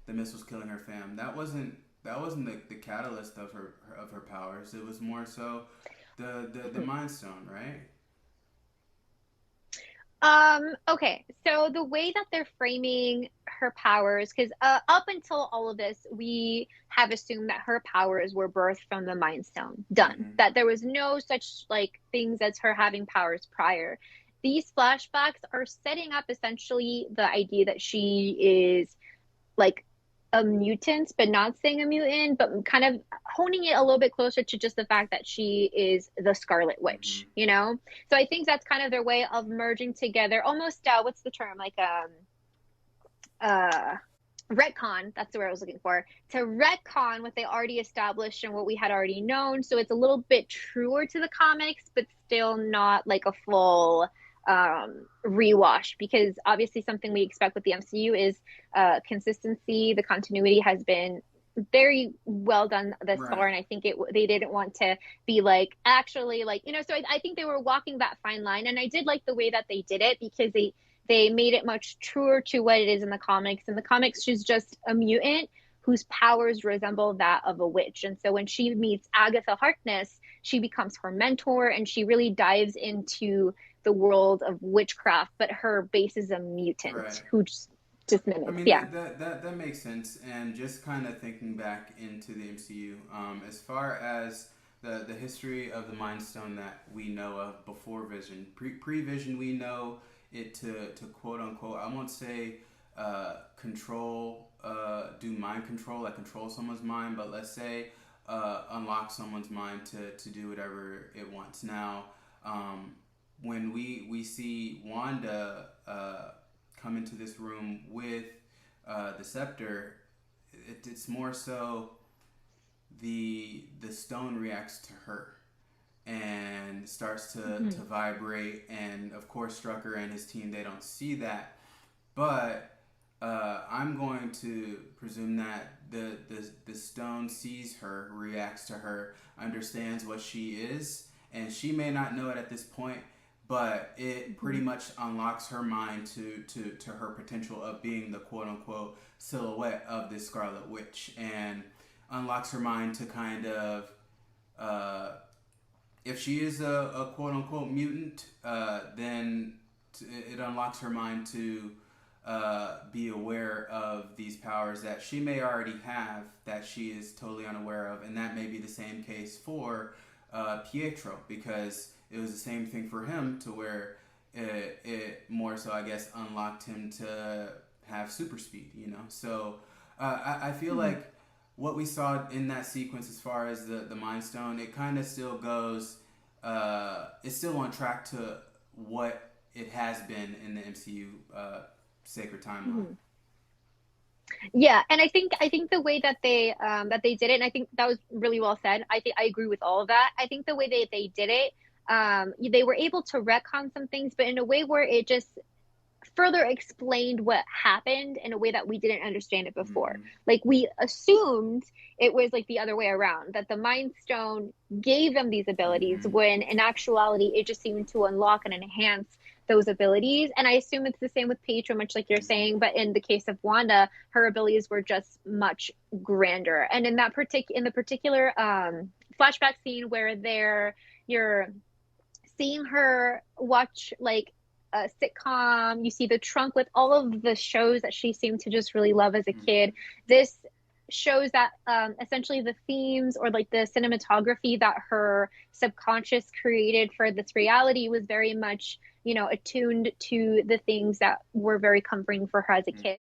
the missiles killing her fam. That wasn't the catalyst of her powers. It was more so the Mind Stone, right? Okay, so the way that they're framing her powers, because up until all of this, we have assumed that her powers were birthed from the Mind Stone. Done. Mm-hmm. That there was no such like things as her having powers prior. These flashbacks are setting up essentially the idea that she is like a mutant, but not saying a mutant, but kind of honing it a little bit closer to just the fact that she is the Scarlet Mm-hmm. Witch, you know? So I think that's kind of their way of merging together, almost what's the term? Like uh retcon, that's the word I was looking for, to retcon what they already established and what we had already known. So it's a little bit truer to the comics, but still not like a full rewash, because obviously something we expect with the MCU is consistency. The continuity has been very well done thus far, Right. and I think they didn't want to be like actually like so I think they were walking that fine line, and I did like the way that they did it because they made it much truer to what it is in the comics. In the comics, she's just a mutant whose powers resemble that of a witch. And so when she meets Agatha Harkness, she becomes her mentor and she really dives into the world of witchcraft, but her base is a mutant Right. who just I mimics. mean Yeah. that makes sense. And just kind of thinking back into the MCU, as far as the history of the Mind Stone that we know of before Vision, pre Vision, we know it to quote unquote. I won't say control, do mind control, like control someone's mind, but let's say unlock someone's mind to do whatever it wants. Now, um, when we see Wanda come into this room with the scepter, it's more so the stone reacts to her and starts to Mhm. vibrate. And of course, Strucker and his team, they don't see that, but I'm going to presume that the stone sees her, reacts to her, understands what she is, and she may not know it at this point, but it pretty Mhm. much unlocks her mind to her potential of being the quote unquote silhouette of this Scarlet Witch, and unlocks her mind to kind of uh, if she is a quote unquote mutant, then it unlocks her mind to be aware of these powers that she may already have that she is totally unaware of. And that may be the same case for Pietro, because it was the same thing for him to where it more so, I guess, unlocked him to have super speed, you know? So I feel Mhm. like what we saw in that sequence as far as the Mind Stone, it kind of still goes, it's still on track to what it has been in the MCU sacred timeline. Mhm. Yeah, and I think the way that they did it, and I think that was really well said. I think I agree with all of that. I think the way they did it, they were able to retcon some things, but in a way where it just further explained what happened in a way that we didn't understand it before. Mm-hmm. Like we assumed it was like the other way around, that the Mind Stone gave them these abilities Mm-hmm. when in actuality it just seemed to unlock and enhance those abilities. And I assume it's the same with Pietro, much like you're Mm-hmm. saying, but in the case of Wanda, her abilities were just much grander. And in the particular flashback scene where you're seeing her watch like a sitcom, you see the trunk with all of the shows that she seemed to just really love as a Mm-hmm. kid. This shows that essentially the themes or like the cinematography that her subconscious created for this reality was very much, attuned to the things that were very comforting for her as a kid.